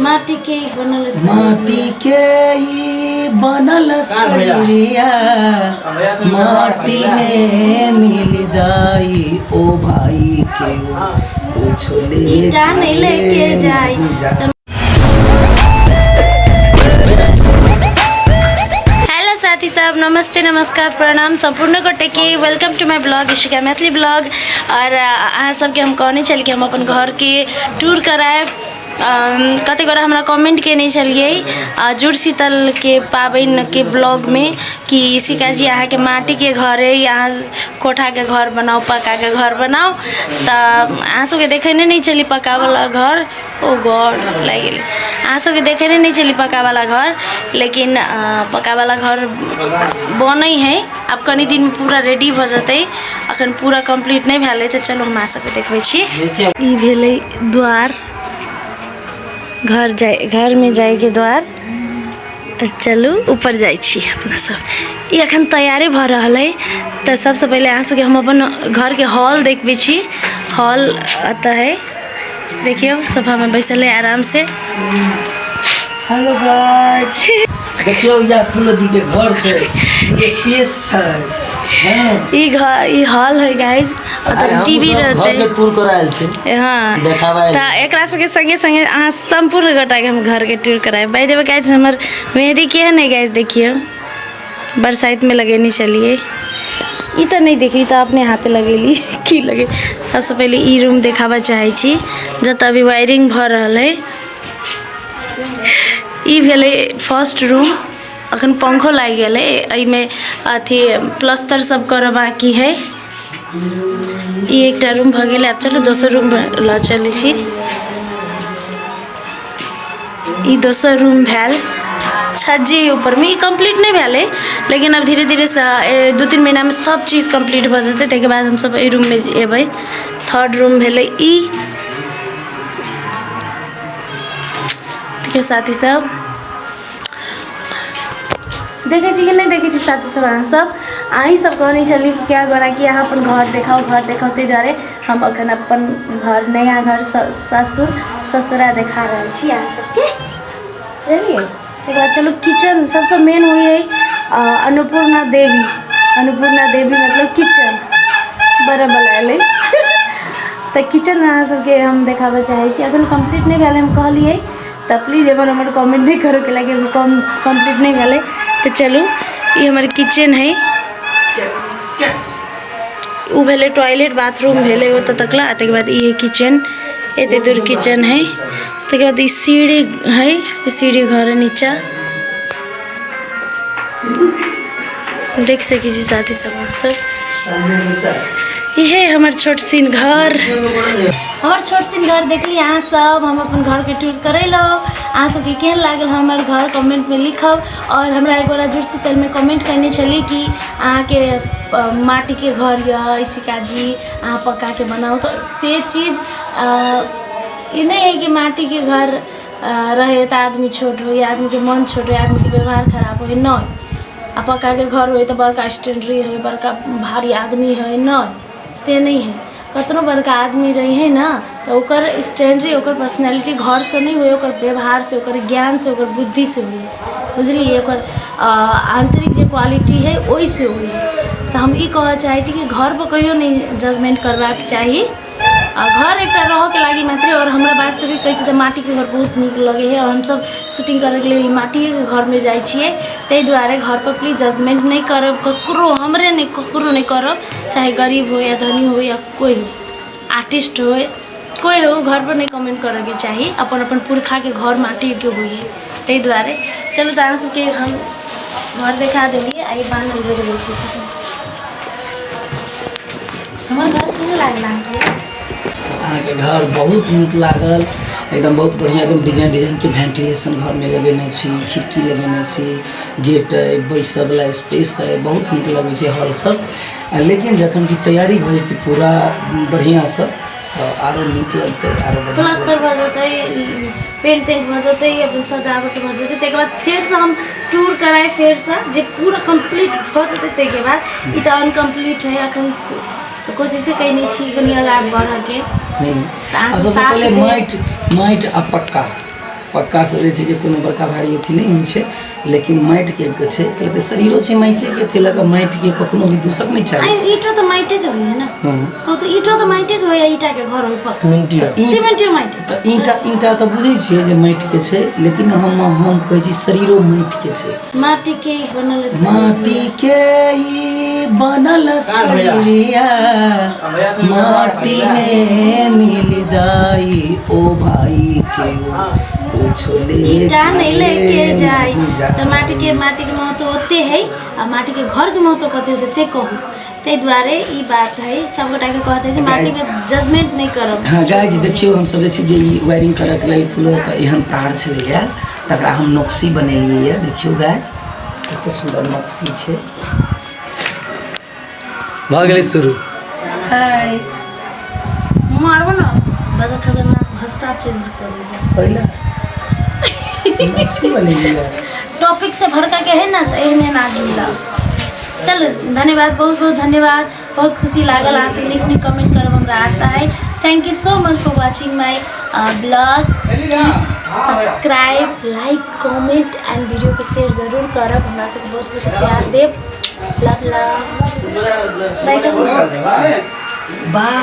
माटी के ही बनल शरीरिया माटी में मिल जाई ओ भाई के कुछ लेके जाई। साथी सब नमस्ते नमस्कार प्रणाम संपूर्ण गोटे के welcome to my blog Ishika Maithili blog. और अहाँ सबके हम कहने चल कि हम अपन घर के टूर कराए कते गोरा हमरा कमेंट केने चलिए जुड़शीतल के पाबन के ब्लॉग में कि इशिका जी अहाँ के माटी के घर है, यहाँ कोठा के घर बनाओ, पक्का के घर बनाओ। तो अहाँ सबके देखे नहीं चली पक्का वाला घर, ओ गॉड लग गई। अहाँ सबके देखे नहीं चली पक्का वाला घर, लेकिन पक्का वाला घर बन है। अब कनी दिन में पूरा रेडी हो जाते, अखन पूरा कंप्लीट नहीं भेल। तो चलो हम अहाँ सबके देखबै छी। ई भेलै द्वार, घर में जाए के द्वार। और चलू ऊपर जाए छी अपना सब। ये अखन तैयारी भ रहा है। तो सबसे पहले अहाँ सबके हम अपन घर के हॉल देखबै छी। हॉल आता है, देखियो सोफा में बैसल है आराम से। हेलो गाइस, देखियो या फूलो जी के घर छै, स्पेस छै। ई हॉल है गाइज, मतलब टीवी रहते घर के टूर करायल छै। हां देखावा त एकरा सबके संगे संगे अहाँ संपूर्ण गोटा के हम घर के टूर कराए। बाय देबे गाइज हमर मेहंदी के है नहीं गाइज, देखियो बरसाइत में लगेनी चलिए। ई तो नहीं देखी तो अपने हाथे लगेली की लगे। सबसे पहले ई रूम देखावा चाहे छी जत अभी वायरिंग भ रहल है। ई भेले फर्स्ट रूम, अखन पंखो लग गया है। में अथी प्लस्तर सब कर बाकी है। ई एक रूम भ गया। अब चलो दोसर रूम ल चले छी। ई दोसर रूम भेल छज्जी ऊपर में। ई कंप्लीट नहीं भेल है, लेकिन अब धीरे धीरे से 2-3 महीना में सब चीज़ कंप्लीट भ जते। तक बाद हम सब ए रूम में एबै। थर्ड रूम भेले ई। देखियो साथी सब, देखे छी कि नहीं देखे छी साथी सब। अहाँ सब अहीं सब कहने चली क्या गोरा कि अहाँ अपन घर देखाओ, घर देखाओ। ते दुआरे हम अखन अपन घर, नया घर ससुरा देखा रहा छी अहाँ सबके। चलिए एक बाद चलो किचन सबसे मेन हुई है अन्नपूर्णा देवी। अन्नपूर्णा देवी मतलब किचन बड़ा बनाए तो किचन अहाँ सबके हम देखाबे चाहे छी। अखन कंप्लीट नहीं भेल, हम कहलिए तो प्लीज़ एमर हमर कमेंट नहीं करो कि लगे कंप्लीट नहीं भेल। तो चलू ये हमारे किचन है। उ भेले टॉयलेट बाथरूम भेले वो तकला। तक बाद ये किचन, एते दूर किचन है। तक बाद ये सीढ़ी है, सीढ़ी घर है नीचा देख सकी जी साथी सब। ये हमार छोट सीन घर। हमार छोट सीन घर देख ली अहाँ सब। हम अपन घर के टूर करे लो। अहाँ सबके केहन लागल हमार घर कमेंट में लिखब। और हमरा एक बार जुड़शीतल में कमेंट करने चली कि अहाँ के माटी के घर या इशिका जी अहाँ पक्का के बनाओ। तो से चीज़ ये नहीं है कि माटी के घर रहे तो आदमी छोट हो, या आदमी के मन छोट हो, आदमी के व्यवहार खराब हो। नहीं, आ पक्का के घर हो तो बड़का स्टैंडरी है, बड़का भारी आदमी है। नहीं, से नहीं है। कतनो बड़का आदमी रही है ना तो ओकर स्टैंडरी, ओकर पर्सनैलिटी घर से नहीं हुए, ओकर व्यवहार से, ओकर ज्ञान से, ओकर बुद्धि से हुई। बुझलिए, ओकर आंतरिक जो क्वालिटी है वही से हुई। तो हम ई कह चाहे कि घर पर कहियो नहीं जजमेंट करबाक चाहिए। घर एक रह के लगी मात्र। और हमरा वास्तविक कही तो माटी के घर बहुत निक लगे है। और हम सब शूटिंग करे के लिए माटी के घर में जाए छिए। ते दुआरे घर पर प्लीज जजमेंट नहीं करब ककरो, हमरे नहीं ककरो नहीं करब। चाहे गरीब हो या धनी हो या कोई हो, आर्टिस्ट हो कोई हो, घर पर नहीं कमेंट करे के चाहिए। अपन अपन पुरखा के घर माटी के हुई है। ते दुआरे चलो तो अहाँ सबके हम घर देखा दिलिए। आई बान जगह बेसी हमार घर केहन लागल अहाँ के घर बहुत नीक लागल, एकदम बहुत बढ़िया, एकदम डिजाइन के वेंटिलेशन घर में लगेने छी, खिड़की लगेने छी, गेट है, बैसै वाला स्पेस है, बहुत नीक लगे छै हॉल सब। लेकिन जखन की तैयारी भ जेतै पूरा बढ़िया से तो आरो नीक लगते, आरो प्लास्टर भ जेतै, पेंट भ जेतै, अपन सजावट भ जेतै। तै के बाद फिर से हम टूर कराए, फिर से जे पूरा कंप्लीट भ जेतै। तै के बाद ई त अनकम्प्लीट है, अखन कोशिश कयने छी कनी आगाँ बढ़ के। सबसे पहले माइट आ पक्का पक्का से जे छै जे कोनो बड़का भारी अथी नहीं होइ छै, लेकिन माटि के छै कियाकि शरीरो छै माटि के, ते लगा माटि के कखनो भी दूषक नहीं चाहिए। ईंटो तो माइटे के होय है ना। हां तो ईंटो तो माइटे के होय है, ईटा के घर होय पर सीमेंटियो माइटे। त ईंटा त बुझै छियै जे माटि के छै, लेकिन हम कहै छी शरीरो माटि के छै। माटी के ही बनल है। माटी के ही बनल शरीरिया माटी में मिल जाई ओ भाई के कुछ ईटा नहीं लेके जाई। तो माटी के महत्व होते है, आ माटी के घर के महत्व कते होते से कहू। ते द्वारे ई बात है, सब गोटा के कहै छै माटी पे जजमेंट नहीं करब। हाँ गाइज देखियो, हम सब जे ई वायरिंग करऽ के लेल फुलो त एहन तार छलैया, तकरा हम नक्शी बनेलियै है। देखियो गाइज कते सुंदर नक्शी छै। भ गेलै शुरू। हाय मारबो ना बजा खजाना हस्ता चेंज कर दे पहिला नक्शी बनेलियै। टॉपिक से भड़का के है ना, तो एहने ना मिला। चलो धन्यवाद, बहुत बहुत धन्यवाद, बहुत खुशी लागल। अहाँ सब नीक कमेंट करब हमरा आशा है। Thank you so much for watching my blog. Subscribe, like, comment and video के शेयर जरूर करब। हमरा सबके बहुत बहुत प्यार देव। Love bye.